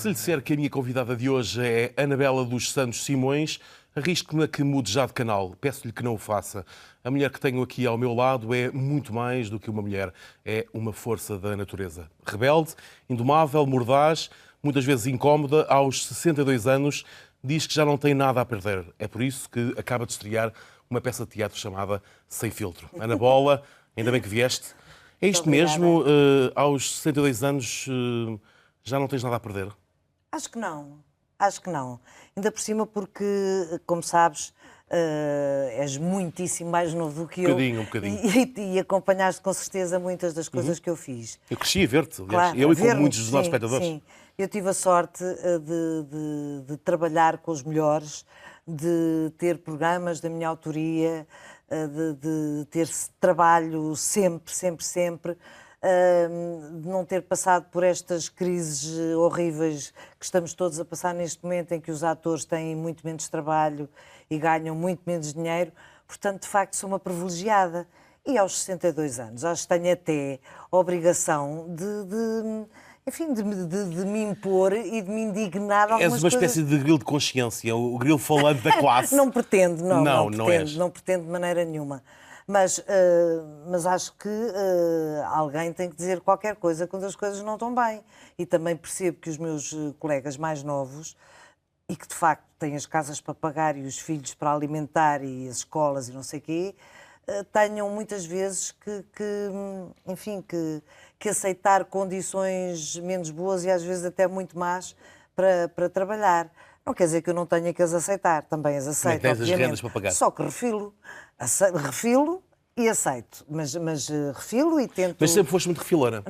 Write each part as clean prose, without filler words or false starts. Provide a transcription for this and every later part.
Se lhe disser que a minha convidada de hoje é Anabela dos Santos Simões, arrisco-me a que mude já de canal. Peço-lhe que não o faça. A mulher que tenho aqui ao meu lado é muito mais do que uma mulher. É uma força da natureza. Rebelde, indomável, mordaz, muitas vezes incómoda, aos 62 anos, diz que já não tem nada a perder. É por isso que acaba de estrear uma peça de teatro chamada Sem Filtro. Ana Bola, ainda bem que vieste. É isto mesmo? Aos 62 anos já não tens nada a perder? Acho que não. Acho que não. Ainda por cima porque, como sabes, és muitíssimo mais novo do que eu. Um bocadinho. E acompanhaste com certeza muitas das coisas que eu fiz. Eu cresci a ver-te, aliás. Claro, Eu e com muitos dos nossos espectadores. Sim. Eu tive a sorte de trabalhar com os melhores, de ter programas da minha autoria, de ter trabalho sempre, de não ter passado por estas crises horríveis que estamos todos a passar neste momento, em que os atores têm muito menos trabalho e ganham muito menos dinheiro. Portanto, de facto, sou uma privilegiada. E aos 62 anos, acho que tenho até a obrigação de me impor e de me indignar algumas És uma coisas. espécie de grilo de consciência, o grilo falante da classe. Não pretendo, não pretendo de maneira nenhuma. Mas acho que alguém tem que dizer qualquer coisa quando as coisas não estão bem. E também percebo que os meus colegas mais novos, e que de facto têm as casas para pagar e os filhos para alimentar e as escolas e não sei o quê, tenham muitas vezes que aceitar condições menos boas e às vezes até muito más para trabalhar. Não quer dizer que eu não tenha que as aceitar, também as aceito. Tens as rendas para pagar. Só que refilo e aceito, mas refilo e tento... Mas sempre foste muito refilona.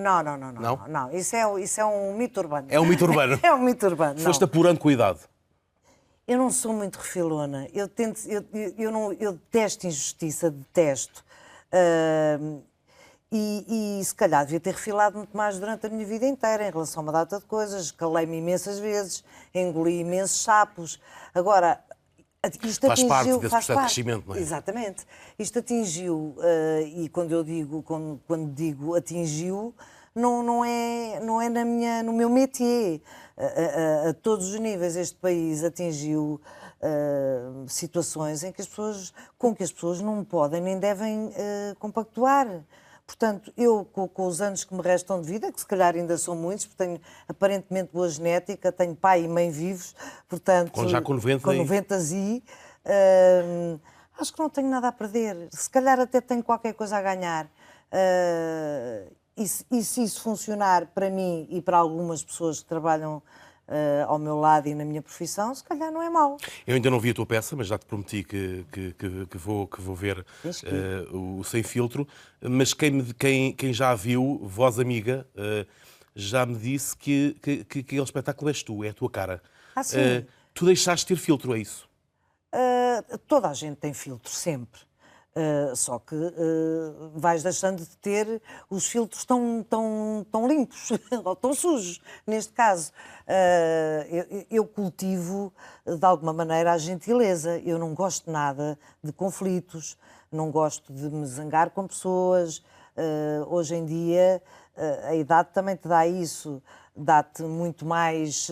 Não. Isso é um mito urbano. É um mito urbano. É um mito urbano. Foste apurando com a idade. Eu não sou muito refilona. Eu detesto injustiça, detesto. E se calhar devia ter refilado muito mais durante a minha vida inteira em relação a uma data de coisas. Calei-me imensas vezes, engoli imensos sapos. Agora, isto faz atingiu... parte desse processo de crescimento, não é? Exatamente. Isto atingiu, e quando digo atingiu, não é no meu métier. A todos os níveis este país atingiu situações com que as pessoas não podem nem devem compactuar. Portanto, eu, com os anos que me restam de vida, que se calhar ainda são muitos, porque tenho aparentemente boa genética, tenho pai e mãe vivos, portanto... Já com 90 com 90 acho que não tenho nada a perder. Se calhar até tenho qualquer coisa a ganhar. E se isso funcionar para mim e para algumas pessoas que trabalham ao meu lado e na minha profissão, se calhar não é mau. Eu ainda não vi a tua peça, mas já te prometi que vou ver o Sem Filtro. Mas quem já a viu, voz amiga, já me disse que aquele espetáculo és tu, é a tua cara. Sim. Tu deixaste de ter filtro, é isso? Toda a gente tem filtro, sempre. Só que vais deixando de ter os filtros tão limpos, ou tão sujos, neste caso. Eu cultivo, de alguma maneira, a gentileza. Eu não gosto nada de conflitos, não gosto de me zangar com pessoas. Hoje em dia, a idade também te dá isso. Dá-te muito mais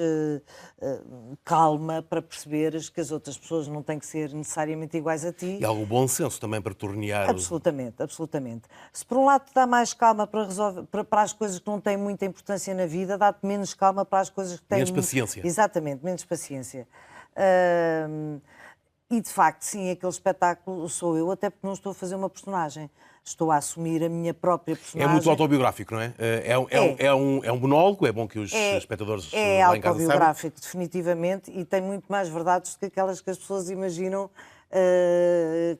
calma para perceberes que as outras pessoas não têm que ser necessariamente iguais a ti. E algum bom senso também para tornear... Absolutamente. Se por um lado te dá mais calma para as coisas que não têm muita importância na vida, dá-te menos calma para as coisas que têm... Menos paciência. Exatamente, menos paciência. E de facto, sim, aquele espetáculo sou eu, até porque não estou a fazer uma personagem. Estou a assumir a minha própria personagem. É muito autobiográfico, não é? É um monólogo, é bom que os espectadores lá em casa saibam. É autobiográfico, definitivamente, e tem muito mais verdades do que aquelas que as pessoas imaginam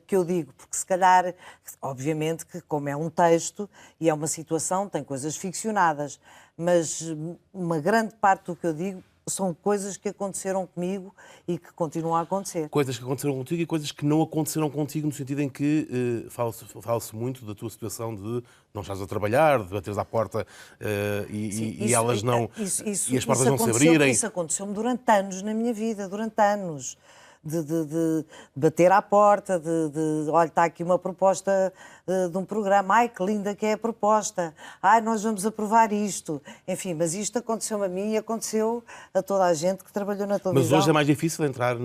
que eu digo, porque se calhar, obviamente que como é um texto e é uma situação, tem coisas ficcionadas, mas uma grande parte do que eu digo são coisas que aconteceram comigo e que continuam a acontecer. Coisas que aconteceram contigo e coisas que não aconteceram contigo, no sentido em que fala-se muito da tua situação de não estás a trabalhar, de bateres à porta e elas não... e as portas não se abrirem. Isso aconteceu-me durante anos na minha vida, durante anos. de bater à porta, olha, está aqui uma proposta de um programa, ai, que linda que é a proposta, ai, nós vamos aprovar isto. Enfim, mas isto aconteceu-me a mim e aconteceu a toda a gente que trabalhou na televisão. Mas hoje é mais difícil entrar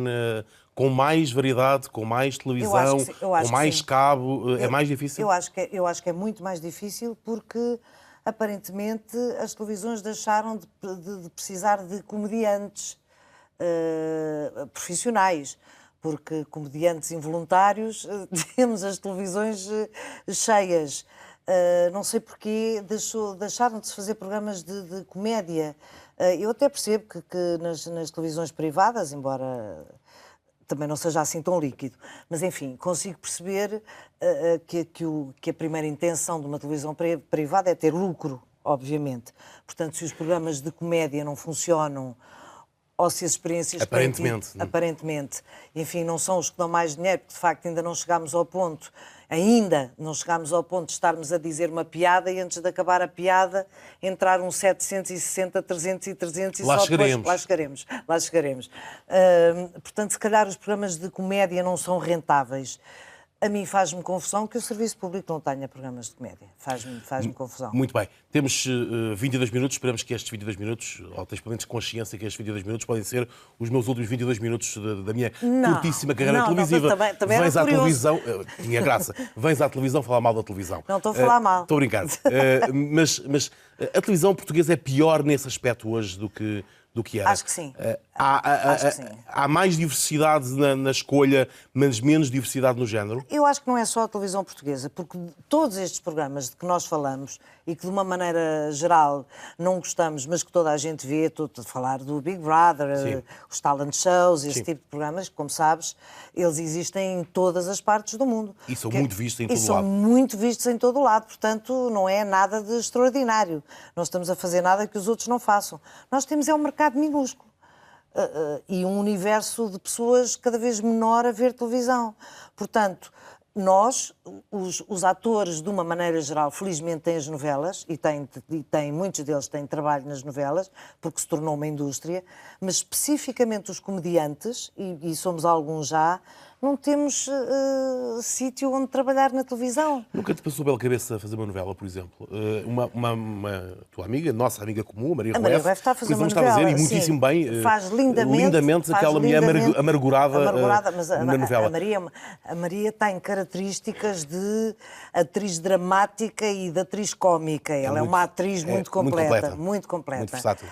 com mais variedade, com mais televisão, com mais cabo, é mais difícil? Eu acho que é muito mais difícil porque, aparentemente, as televisões deixaram de precisar de comediantes profissionais, porque comediantes involuntários temos as televisões cheias. Não sei porquê deixaram de se fazer programas de comédia. Eu até percebo que nas televisões privadas, embora também não seja assim tão líquido, mas enfim, consigo perceber que a primeira intenção de uma televisão privada é ter lucro, obviamente. Portanto, se os programas de comédia não funcionam, ou se as experiências aparentemente, enfim, não são os que dão mais dinheiro, porque de facto ainda não chegámos ao ponto de estarmos a dizer uma piada e antes de acabar a piada entrar um 760, 300 e 300 e lá só chegaremos. Depois lá chegaremos. Portanto, se calhar os programas de comédia não são rentáveis. A mim faz-me confusão que o Serviço Público não tenha programas de comédia. Faz-me confusão. Muito bem. Temos 22 minutos. Esperamos que estes 22 minutos, ou tens pelo menos consciência que estes 22 minutos podem ser os meus últimos 22 minutos da minha curtíssima carreira televisiva. Também vens à televisão... tinha graça. Vens à televisão falar mal da televisão. Não estou a falar mal. Estou a brincar. Mas a televisão portuguesa é pior nesse aspecto hoje do que era. Acho que sim. Acho que sim. Há mais diversidade na escolha, mas menos diversidade no género? Eu acho que não é só a televisão portuguesa, porque todos estes programas de que nós falamos e que de uma maneira geral não gostamos, mas que toda a gente vê, estou a falar do Big Brother, os talent shows, esse tipo de programas, como sabes, eles existem em todas as partes do mundo. E são muito vistos em todo lado. E são muito vistos em todo o lado, portanto não é nada de extraordinário. Não estamos a fazer nada que os outros não façam. Nós temos um mercado minúsculo. E um universo de pessoas cada vez menor a ver televisão. Portanto, nós, os atores, de uma maneira geral, felizmente têm as novelas, e muitos deles têm trabalho nas novelas, porque se tornou uma indústria, mas especificamente os comediantes, e somos alguns já, não temos sítio onde trabalhar na televisão. Nunca te passou pela cabeça fazer uma novela, por exemplo? Uma tua amiga, nossa amiga comum, a Maria Rueff, está a fazer uma novela. Está a dizer, e muitíssimo bem. Faz lindamente aquela mulher amargurada mas na novela. A Maria tem características de atriz dramática e de atriz cómica. Ela é uma atriz muito completa. Muito versátil.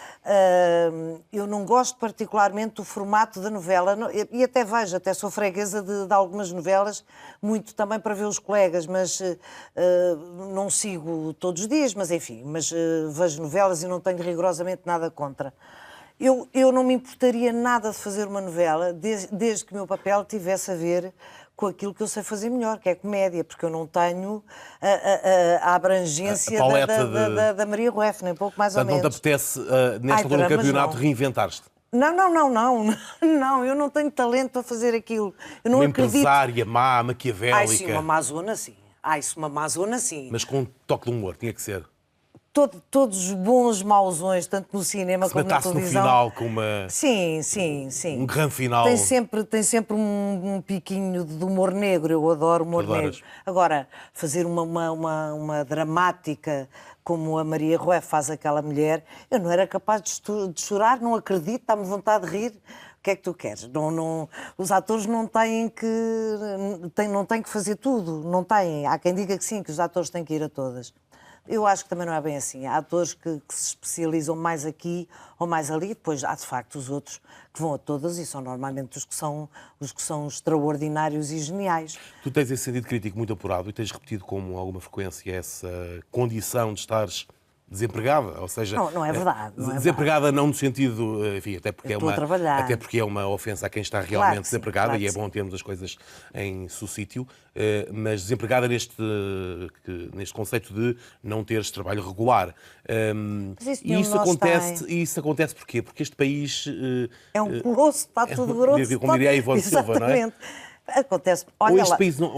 Eu não gosto particularmente do formato da novela, e até sou freguesa de algumas novelas, muito também para ver os colegas, mas não sigo todos os dias, mas enfim, vejo novelas e não tenho rigorosamente nada contra. Eu não me importaria nada de fazer uma novela, desde que o meu papel tivesse a ver com aquilo que eu sei fazer melhor, que é comédia, porque eu não tenho a abrangência da Maria Rueff, nem pouco mais ou menos. Não te apetece, nesta altura do campeonato, reinventar-te? Não, eu não tenho talento para fazer aquilo. Eu não acredito. Empresária, má, maquiavélica. Ai, sim, uma amazona, sim. Mas com um toque de humor, tinha que ser. Todos os bons mauzões, tanto no cinema como na televisão. No final com uma... Sim. Um grande final. Tem sempre um piquinho de humor negro, eu adoro humor negro. Agora, fazer uma dramática como a Maria Rueff faz aquela mulher, eu não era capaz de chorar, não acredito, dá-me vontade de rir. O que é que tu queres? Os atores não têm que fazer tudo, não têm. Há quem diga que sim, que os atores têm que ir a todas. Eu acho que também não é bem assim. Há atores que se especializam mais aqui ou mais ali, depois há de facto os outros que vão a todas e são normalmente os que são extraordinários e geniais. Tu tens esse sentido crítico muito apurado e tens repetido com alguma frequência essa condição de estares desempregada, ou seja... Não é verdade. Desempregada não no sentido, enfim, até porque é uma ofensa a quem está realmente desempregado, e é bom termos as coisas em seu sítio, mas desempregada neste conceito de não teres trabalho regular. E isso acontece porquê? Porque este país... é um grosso, está tudo grosso. Como diria a Ivone Silva, não é? Acontece. Ou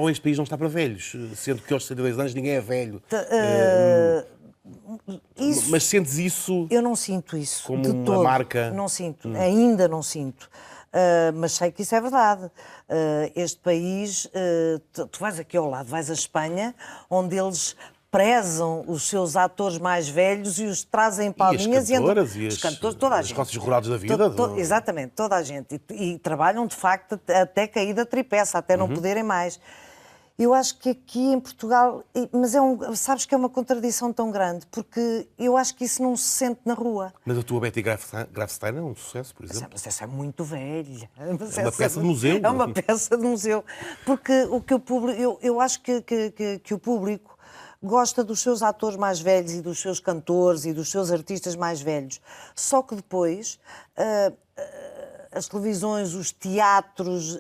este país não está para velhos, sendo que aos 62 anos ninguém é velho. Mas sentes isso? Eu não sinto isso como de uma todo. marca? Não sinto, ainda não sinto. mas sei que isso é verdade. Este país, tu vais aqui ao lado, vais à Espanha, onde eles prezam os seus atores mais velhos e os trazem palminhas e os cantores, toda a gente. Os sócios jurados da vida. Exatamente, toda a gente. E trabalham, de facto, até cair da tripeça, até não poderem mais. Eu acho que aqui em Portugal, mas sabes que é uma contradição tão grande, porque eu acho que isso não se sente na rua. Mas a tua Betty Grafstein é um sucesso, por exemplo. Mas essa é muito velha. É uma peça de museu. É uma peça de museu. Porque o que o público, eu acho que o público gosta dos seus atores mais velhos e dos seus cantores e dos seus artistas mais velhos. Só que depois as televisões, os teatros,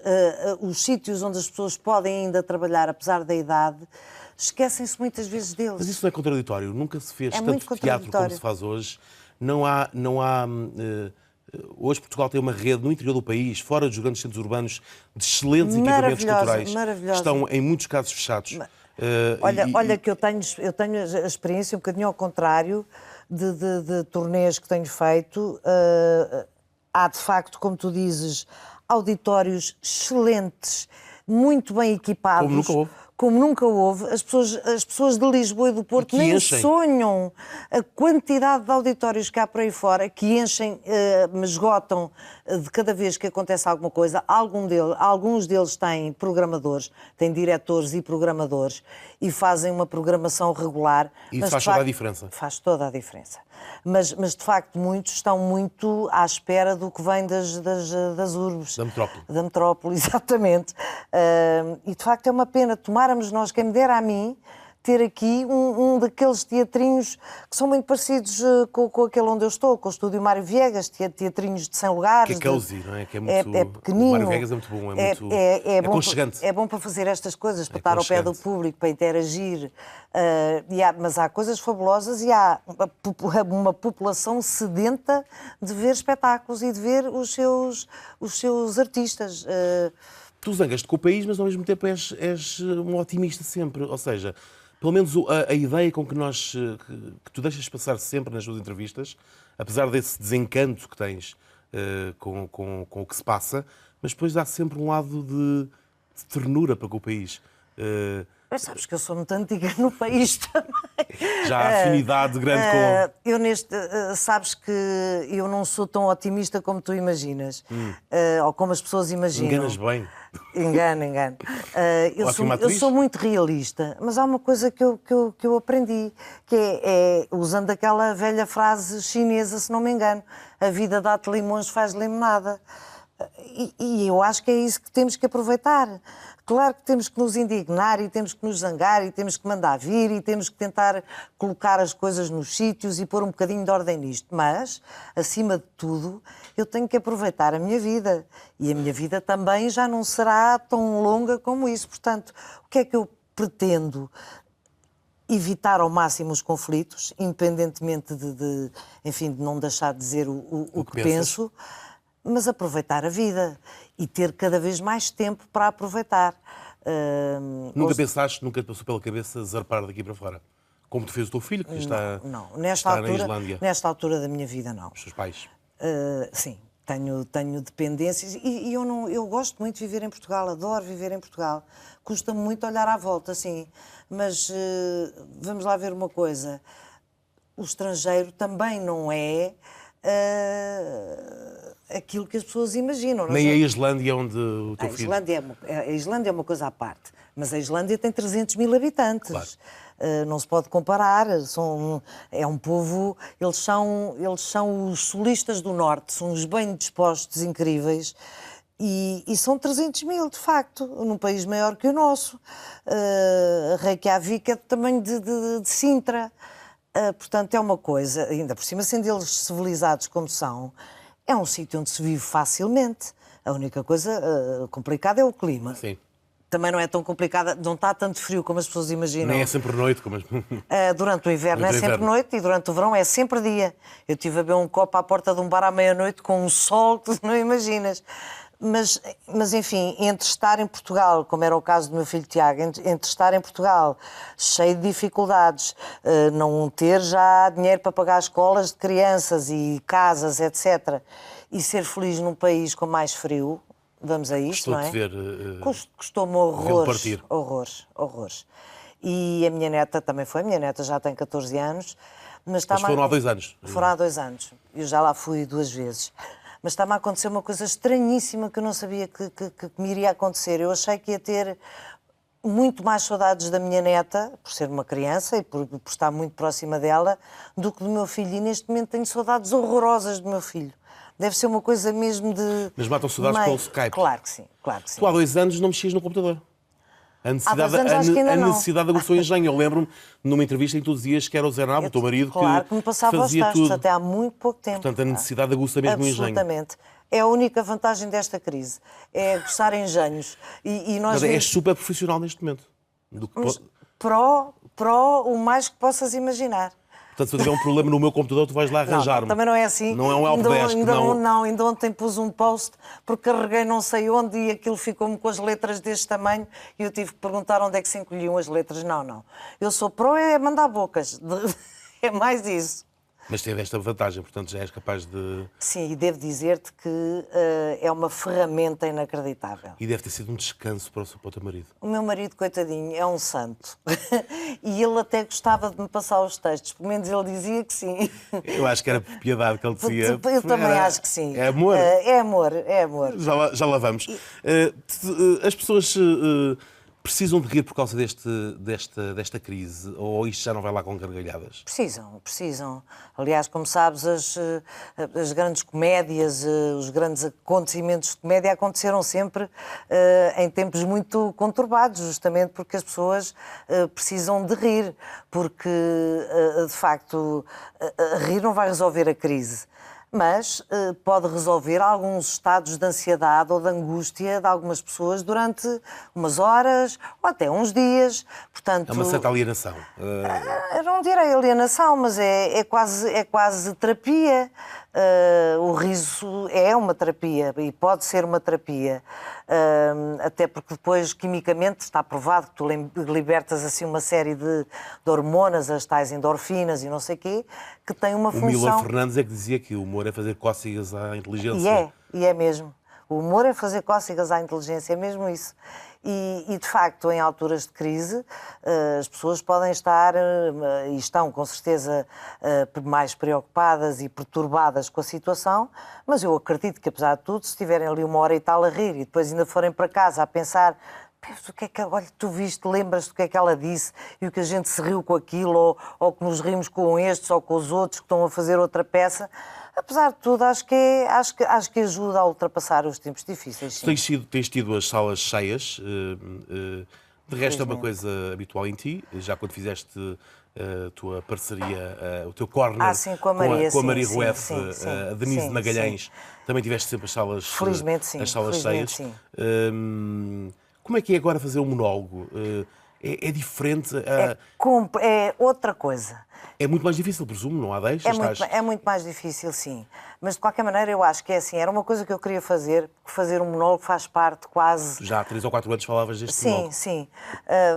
os sítios onde as pessoas podem ainda trabalhar, apesar da idade, esquecem-se muitas vezes deles. Mas isso não é contraditório? Nunca se fez muito tanto teatro como se faz hoje? Não há hoje Portugal tem uma rede no interior do país, fora dos grandes centros urbanos, de excelentes equipamentos culturais. Estão, em muitos casos, fechados. Olha que eu tenho a experiência um bocadinho ao contrário de turnês que tenho feito. Há, de facto, como tu dizes, auditórios excelentes, muito bem equipados. Como nunca houve. Como nunca houve. As pessoas de Lisboa e do Porto nem sonham a quantidade de auditórios que há por aí fora, que enchem, me esgotam de cada vez que acontece alguma coisa. Alguns deles têm programadores, têm diretores e programadores e fazem uma programação regular. E isso faz toda a diferença. Faz toda a diferença. Mas, de facto, muitos estão muito à espera do que vem das urbes. Da metrópole. Da metrópole, exatamente. E, de facto, é uma pena. Tomáramos nós, quem me dera a mim, ter aqui um daqueles teatrinhos que são muito parecidos com aquele onde eu estou, com o Estúdio Mário Viegas, teatrinhos de 100 lugares. Que é cozy, não é? Que é muito... pequenino. O Mário Viegas é muito bom, é aconchegante. É bom para fazer estas coisas, para estar ao pé do público, para interagir. Mas há coisas fabulosas e há uma população sedenta de ver espetáculos e de ver os seus artistas. Tu zangas-te com o país, mas ao mesmo tempo és um otimista sempre. Ou seja, pelo menos a ideia com que tu deixas passar sempre nas tuas entrevistas, apesar desse desencanto que tens com o que se passa, mas depois há sempre um lado de ternura para com o país. Mas sabes que eu sou muito antiga no país também. Já há afinidade grande com... sabes que eu não sou tão otimista como tu imaginas. Ou como as pessoas imaginam. Enganas bem. Engano. Eu sou muito realista, mas há uma coisa que eu aprendi, que é usando aquela velha frase chinesa, se não me engano, a vida dá-te limões, faz limonada. E eu acho que é isso que temos que aproveitar. Claro que temos que nos indignar e temos que nos zangar e temos que mandar vir e temos que tentar colocar as coisas nos sítios e pôr um bocadinho de ordem nisto. Mas, acima de tudo, eu tenho que aproveitar a minha vida. E a minha vida também já não será tão longa como isso. Portanto, o que é que eu pretendo? Evitar ao máximo os conflitos, independentemente de não deixar de dizer o que penso. Mas aproveitar a vida e ter cada vez mais tempo para aproveitar. Nunca te passou pela cabeça zarpar daqui para fora? Como tu fez o teu filho, que está na Islândia? Nesta altura da minha vida, não. Os seus pais? Sim, tenho dependências e eu gosto muito de viver em Portugal, adoro viver em Portugal. Custa-me muito olhar à volta, sim, mas vamos lá ver uma coisa. O estrangeiro também não é... aquilo que as pessoas imaginam. Nem a Islândia onde o teu filho... A Islândia é uma coisa à parte, mas a Islândia tem 300 mil habitantes. Claro. Não se pode comparar. É um povo... Eles são os solistas do Norte, são os bem dispostos, incríveis, e são 300 mil, de facto, num país maior que o nosso. Reykjavik é do tamanho de Sintra. Portanto, é uma coisa, ainda por cima, sendo eles civilizados como são, é um sítio onde se vive facilmente. A única coisa complicada é o clima. Sim. Também não é tão complicada, não está tanto frio como as pessoas imaginam. Nem é sempre noite. Como... Durante o inverno é sempre noite e durante o verão é sempre dia. Eu estive a beber um copo à porta de um bar à meia-noite com um sol que tu não imaginas. Mas, enfim, entre estar em Portugal, como era o caso do meu filho Tiago, entre estar em Portugal cheio de dificuldades, não ter já dinheiro para pagar escolas de crianças e casas, etc., e ser feliz num país com mais frio. Vamos a isto, não é? Estou a ver. Custou-me horrores, partir. horrores, horrores. E a minha neta também foi, a minha neta já tem 14 anos. Mas foram há 2 anos. Foram há 2 anos. Eu já lá fui 2 vezes. Mas está-me a acontecer uma coisa estranhíssima que eu não sabia que me iria acontecer. Eu achei que ia ter muito mais saudades da minha neta, por ser uma criança e por estar muito próxima dela, do que do meu filho. E neste momento tenho saudades horrorosas do meu filho. Deve ser uma coisa mesmo de... Mas matam saudades pelo Skype. Claro que sim, claro que sim. Tu há 2 anos não mexias no computador. A necessidade aguçou engenho. Eu lembro-me numa entrevista em que tu dizias que era o Zé Nabo, o teu marido, claro, que me passava aos fazia textos tudo. até há muito pouco tempo. Portanto, a necessidade aguça mesmo o engenho. Absolutamente. É a única vantagem desta crise. É aguçar engenhos. E nós Mas és super profissional neste momento. Pró o mais que possas imaginar. Portanto, se eu tiver um problema no meu computador, tu vais lá arranjar-me. Também não é assim. Não é um helpdesk, não. Ainda ontem pus um post porque carreguei não sei onde e aquilo ficou-me com as letras deste tamanho e eu tive que perguntar onde é que se encolhiam as letras. Não. Eu sou pró é mandar bocas. É mais isso. Mas teve esta vantagem, portanto já és capaz de... Sim, e devo dizer-te que é uma ferramenta inacreditável. E deve ter sido um descanso para o teu marido. O meu marido, coitadinho, é um santo. E ele até gostava de me passar os textos. Pelo menos ele dizia que sim. Eu acho que era por piedade que ele dizia. Eu também acho que sim. É amor? É amor, é amor. Já lá vamos. As pessoas... precisam de rir por causa desta crise? Ou isto já não vai lá com gargalhadas? Precisam. Aliás, como sabes, as grandes comédias, os grandes acontecimentos de comédia aconteceram sempre em tempos muito conturbados, justamente porque as pessoas precisam de rir. Porque, de facto, rir não vai resolver a crise. Mas pode resolver alguns estados de ansiedade ou de angústia de algumas pessoas durante umas horas ou até uns dias. Portanto, É uma certa alienação. Eu não direi alienação, mas é quase terapia. O riso é uma terapia e pode ser uma terapia. Até porque depois, quimicamente, está provado que tu libertas assim uma série de hormonas, as tais endorfinas e não sei o quê, que têm uma função... O Mílor Fernandes é que dizia que o humor é fazer cócegas à inteligência. E é mesmo. O humor é fazer cócegas à inteligência, é mesmo isso. E, de facto, em alturas de crise, as pessoas podem estar, e estão com certeza, mais preocupadas e perturbadas com a situação, mas eu acredito que, apesar de tudo, se estiverem ali uma hora e tal a rir e depois ainda forem para casa a pensar: o que é que, olha, tu viste, lembras-te do que é que ela disse e o que a gente se riu com aquilo, ou que nos rimos com estes ou com os outros que estão a fazer outra peça. Apesar de tudo, acho que ajuda a ultrapassar os tempos difíceis. Tens tido as salas cheias, de resto é uma coisa habitual em ti, já quando fizeste a tua parceria, o teu corner com a Maria, com a Maria Rueff, a Denise de Magalhães, também tiveste sempre as salas, cheias. Sim. Como é que é agora fazer um monólogo? É diferente? É outra coisa. É muito mais difícil, presumo, não há deixas? É muito mais difícil, sim. Mas, de qualquer maneira, eu acho que é assim. Era uma coisa que eu queria fazer, porque fazer um monólogo faz parte quase... Já há 3 ou 4 anos falavas deste monólogo. Sim.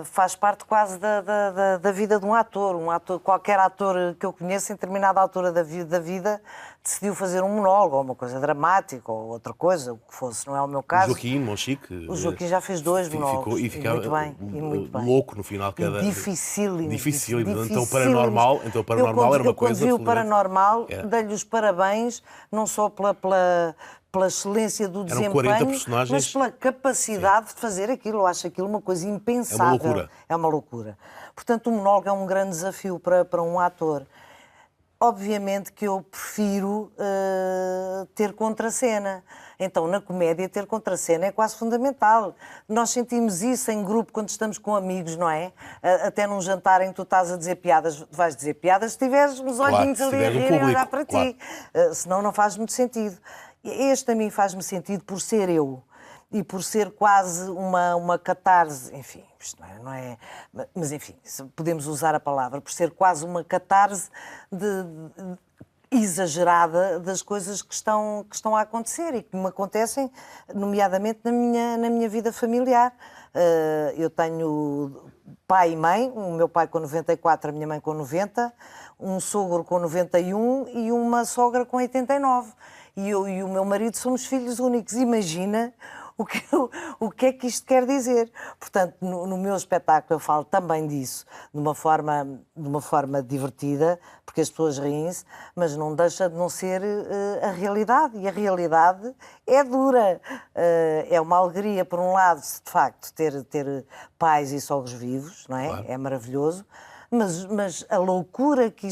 Faz parte quase da vida de um ator. Qualquer ator que eu conheço, em determinada altura da vida, decidiu fazer um monólogo, ou uma coisa dramática, ou outra coisa, o que fosse. Não é o meu caso. O Joaquim Monchique... O Joaquim já fez 2 monólogos. E ficava muito bem. louco no final. Dificílimo. Então, o Paranormal era uma coisa... Eu, quando vi o Paranormal, dei-lhe os parabéns, não só pela excelência do desempenho, 40 personagens. mas pela capacidade de fazer aquilo. Eu acho aquilo uma coisa impensável. É uma loucura. É uma loucura. Portanto, o monólogo é um grande desafio para um ator. Obviamente que eu prefiro ter contracena. Então, na comédia, ter contracena é quase fundamental. Nós sentimos isso em grupo quando estamos com amigos, não é? Até num jantar em que tu estás a dizer piadas, vais dizer piadas se tiveres os olhinhos ali a rir e olhar para ti. Senão não faz muito sentido. Este a mim faz-me sentido por ser eu. E por ser quase uma catarse, enfim, isto não é, mas enfim, podemos usar a palavra, por ser quase uma catarse exagerada das coisas que estão a acontecer e que me acontecem, nomeadamente na minha vida familiar. Eu tenho pai e mãe, o meu pai com 94, a minha mãe com 90, um sogro com 91 e uma sogra com 89. e eu e o meu marido somos filhos únicos. Imagina o que é que isto quer dizer. Portanto, no meu espetáculo eu falo também disso, de uma forma divertida, porque as pessoas riem-se, mas não deixa de não ser a realidade. E a realidade é dura. É uma alegria, por um lado, de facto, ter pais e sogros vivos, não é? Claro. É maravilhoso. Mas a loucura em que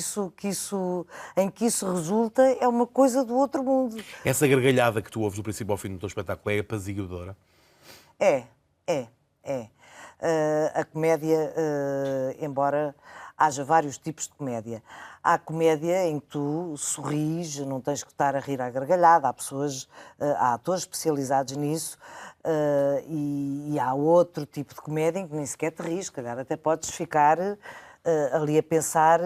isso resulta é uma coisa do outro mundo. Essa gargalhada que tu ouves do princípio ao fim do teu espetáculo é apaziguadora? É. A comédia, embora haja vários tipos de comédia, há comédia em que tu sorris, não tens que estar a rir à gargalhada, há atores especializados nisso, e há outro tipo de comédia em que nem sequer te rires, se calhar até podes ficar ali a pensar,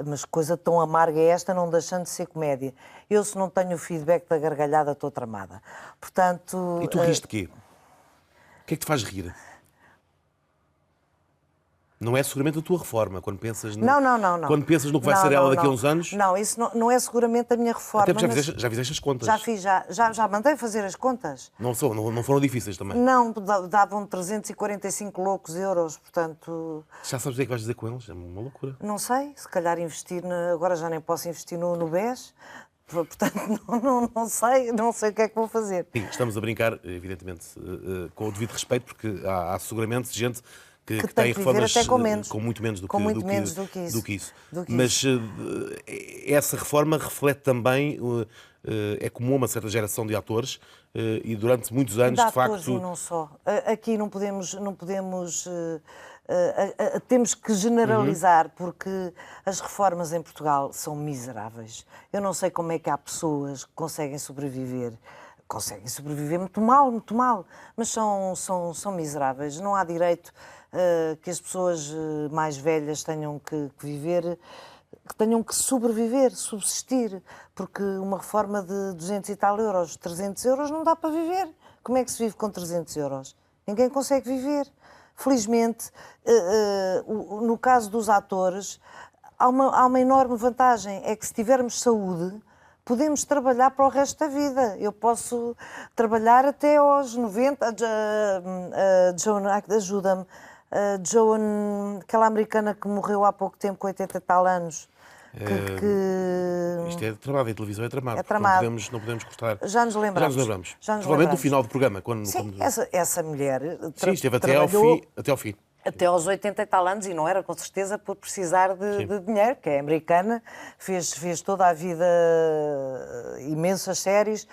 mas coisa tão amarga é esta, não deixando de ser comédia. Eu, se não tenho o feedback da gargalhada, estou tramada. Portanto... E tu riste de quê? O que é que te faz rir? Não é seguramente a tua reforma, quando pensas no, Não. Quando pensas no que vai ser ela daqui a uns anos? Não, isso não é seguramente a minha reforma. Até porque já fizeste as contas. Já fiz, já mandei fazer as contas. Não foram difíceis também. Não, davam 345 loucos euros, portanto... Já sabes o que é que vais dizer com eles? É uma loucura. Não sei, se calhar investir, agora já nem posso investir no BES, portanto não sei o que é que vou fazer. Sim, estamos a brincar, evidentemente, com o devido respeito, porque há seguramente gente que tem reformas com muito menos do que isso. Mas essa reforma reflete também, é comum a uma certa geração de atores, e durante muitos anos, de atores facto... E não só. Aqui não podemos temos que generalizar, porque as reformas em Portugal são miseráveis. Eu não sei como é que há pessoas que conseguem sobreviver muito mal, mas são miseráveis. Não há direito que as pessoas mais velhas tenham que viver, que tenham que sobreviver, subsistir, porque uma reforma de 200 e tal euros, 300 euros, não dá para viver. Como é que se vive com 300 euros? Ninguém consegue viver. Felizmente, no caso dos atores, há uma enorme vantagem, é que se tivermos saúde, podemos trabalhar para o resto da vida. Eu posso trabalhar até aos 90. Ajuda-me. Joan, aquela americana que morreu há pouco tempo, com 80 e tal anos. Isto é tramado, em televisão é tramado. É tramado. Não podemos cortar. Já nos lembramos. Provavelmente no final do programa. Sim, essa mulher Sim, esteve até ao fim. Até aos 80 e tal anos, e não era com certeza por precisar de dinheiro, que é americana, fez toda a vida imensas séries,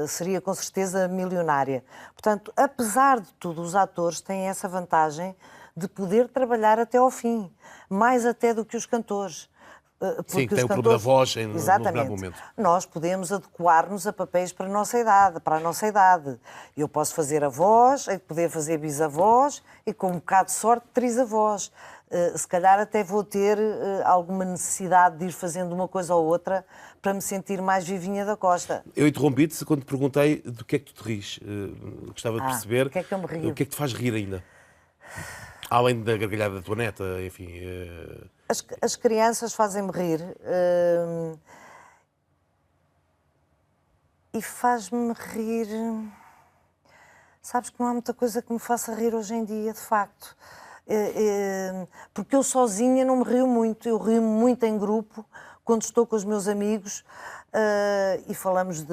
seria com certeza milionária. Portanto, apesar de tudo, os atores têm essa vantagem de poder trabalhar até ao fim, mais até do que os cantores. Sim, tem o problema da voz no determinado momento. Nós podemos adequar-nos a papéis para a nossa idade. Eu posso fazer a voz, hei de poder fazer bisavós e, com um bocado de sorte, trisavós. Se calhar até vou ter alguma necessidade de ir fazendo uma coisa ou outra para me sentir mais Vivinha da Costa. Eu interrompi-te quando te perguntei do que é que tu te rires. Gostava de perceber o que é que eu me rio? O que é que te faz rir ainda. Além da gargalhada da tua neta, enfim... As crianças fazem-me rir e faz-me rir... Sabes que não há muita coisa que me faça rir hoje em dia, de facto. Porque eu sozinha não me rio muito. Eu rio muito em grupo, quando estou com os meus amigos e falamos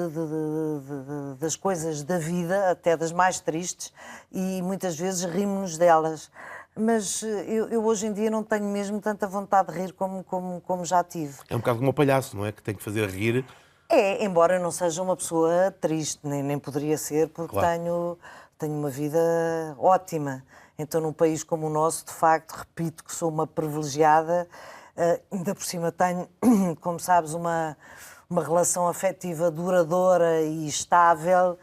das coisas da vida, até das mais tristes, e muitas vezes rimos-nos delas. Mas eu hoje em dia não tenho mesmo tanta vontade de rir como já tive. É um bocado como o palhaço, não é? Que tem que fazer rir. Embora eu não seja uma pessoa triste, nem poderia ser, porque claro. tenho uma vida ótima. Então, num país como o nosso, de facto, repito que sou uma privilegiada, ainda por cima tenho, como sabes, uma relação afetiva duradoura e estável,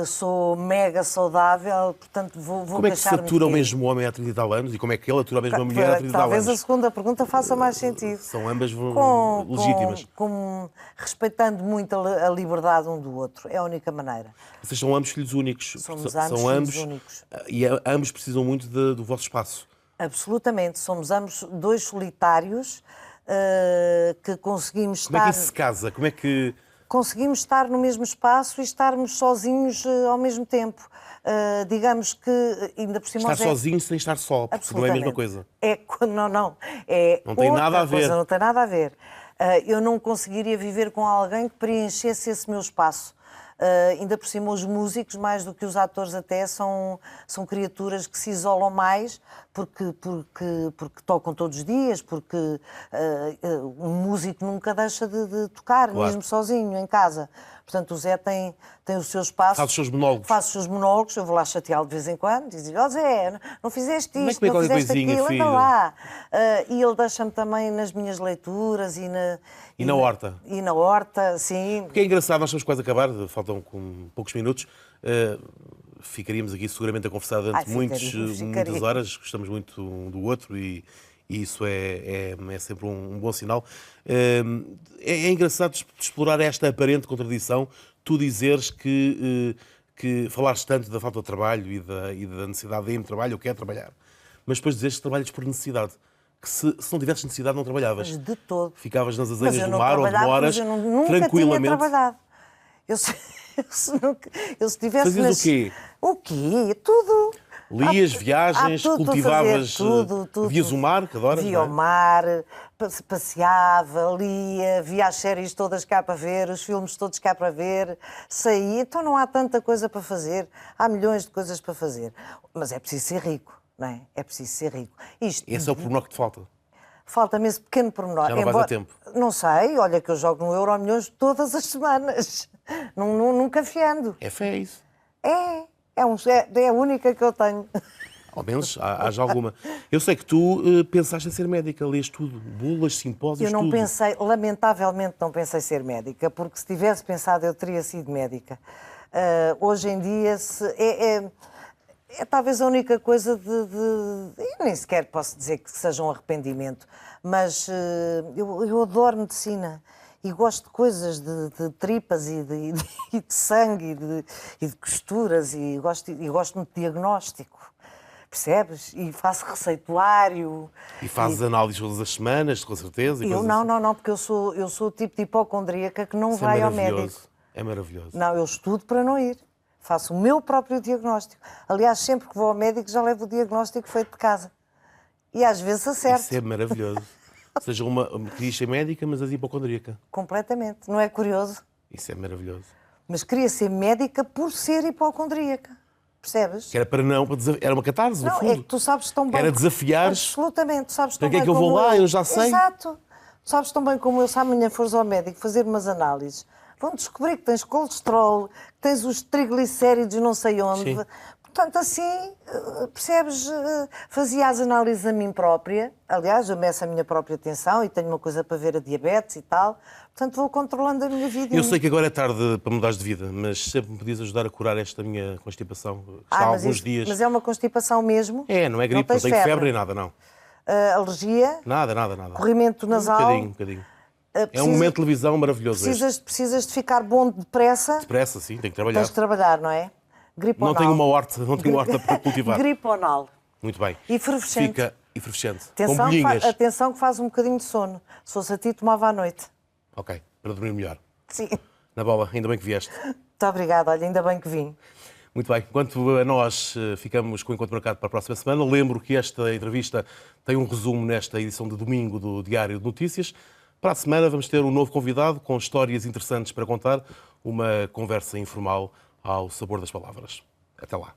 sou mega saudável, portanto vou Como é que se atura o mesmo homem há 30 e tal anos e como é que ele atura a mesma mulher há 30 e tal anos? Talvez a segunda pergunta faça mais sentido. São ambas legítimas. Respeitando muito a liberdade um do outro, é a única maneira. Vocês são ambos filhos únicos. São ambos filhos únicos. E ambos precisam muito do vosso espaço. Absolutamente. Somos ambos dois solitários que conseguimos estar... Como é que isso se casa? Como é que conseguimos estar no mesmo espaço e estarmos sozinhos ao mesmo tempo. Digamos que ainda por cima... Estar sozinho sem estar só, porque não é a mesma coisa. Não. É não tem nada a ver. Coisa, não tem nada a ver. Eu não conseguiria viver com alguém que preenchesse esse meu espaço. Ainda por cima, os músicos, mais do que os atores até, são criaturas que se isolam mais porque tocam todos os dias, porque um músico nunca deixa de tocar, claro. mesmo sozinho, em casa. Portanto, o Zé tem o seu espaço. Faz os seus monólogos. Faz os seus monólogos, eu vou lá chateá-lo de vez em quando, diz-lhe, ó Zé, não fizeste isto, não fizeste aquilo, anda lá. E ele deixa-me também nas minhas leituras e na horta. E na horta, sim. Porque é engraçado, nós estamos quase a acabar, faltam com poucos minutos. Ficaríamos aqui seguramente a conversar durante muitas horas, gostamos muito um do outro e isso é sempre um bom sinal. É engraçado explorar esta aparente contradição, tu dizeres que falaste tanto da falta de trabalho e da necessidade de ir-me trabalho, eu quero trabalhar, mas depois dizes que trabalhas por necessidade. Que se não tivesses necessidade não trabalhavas. Mas de todo. Ficavas nas azeiras do mar ou demoras tranquilamente. Tinha trabalhado. Eu se tivesse... Fazias o quê? O quê? Tudo. Lias, viagens, cultivavas, tudo. Vias o mar, que adoras, via o mar, passeava, lia, via as séries todas cá para ver, os filmes todos cá para ver, saía. Então não há tanta coisa para fazer, há milhões de coisas para fazer. Mas é preciso ser rico, não é? É preciso ser rico. Esse é o pormenor que te falta. Falta-me esse pequeno pormenor. Já não vais a tempo. Não sei, olha que eu jogo no Euromilhões todas as semanas, nunca fiando. É fé, isso. É a única que eu tenho. Ao menos haja alguma. Eu sei que tu pensaste em ser médica, lês tudo, bulas, simpósios, tudo. Eu não tudo. pensei, lamentavelmente não pensei ser médica, porque se tivesse pensado eu teria sido médica. Hoje em dia é talvez a única coisa eu nem sequer posso dizer que seja um arrependimento, mas eu adoro medicina. E gosto de coisas de tripas e de sangue e de costuras e gosto muito de diagnóstico, percebes? E faço receituário. E fazes análises todas as semanas, com certeza? Eu não, porque eu sou o tipo de hipocondríaca que não vai ao médico. É maravilhoso. Não, eu estudo para não ir. Faço o meu próprio diagnóstico. Aliás, sempre que vou ao médico já levo o diagnóstico feito de casa. E às vezes acerto. Isso é maravilhoso. Ou seja, querias ser médica, mas és hipocondríaca. Completamente. Não é curioso? Isso é maravilhoso. Mas queria ser médica por ser hipocondríaca. Percebes? Que era para não... Era uma catarse, no fundo. Não, é que tu sabes tão bem... Era desafiar... Absolutamente. Tu sabes tão bem como... Para que é que eu vou lá? Eu já sei. Exato. Tu sabes tão bem como eu, se amanhã fores ao médico fazer umas análises, vão descobrir que tens colesterol, que tens os triglicéridos não sei onde... Sim. Portanto, assim, percebes, fazia as análises a mim própria. Aliás, eu meço a minha própria tensão e tenho uma coisa para ver a diabetes e tal. Portanto, vou controlando a minha vida. Eu sei que agora é tarde para mudares de vida, mas sempre me podias ajudar a curar esta minha constipação. Está há alguns dias. Mas é uma constipação mesmo? Não é gripe, não tenho febre nem nada, não. Alergia? Nada. Corrimento nasal? Um bocadinho. É um momento de televisão maravilhoso. Precisas de ficar bom depressa? Depressa, sim, tenho que trabalhar. Tens de trabalhar, não é? Griponal. Não tenho uma horta para cultivar. Griponal. Muito bem. E efervescente. Fica efervescente. Atenção, com bolhinhas. Atenção que faz um bocadinho de sono. Se fosse a ti, tomava à noite. Ok, para dormir melhor. Sim. Na bola, ainda bem que vieste. Muito obrigada, olha, ainda bem que vim. Muito bem. Quanto a nós, ficamos com o encontro marcado para a próxima semana. Lembro que esta entrevista tem um resumo nesta edição de domingo do Diário de Notícias. Para a semana vamos ter um novo convidado com histórias interessantes para contar, uma conversa informal ao sabor das palavras. Até lá.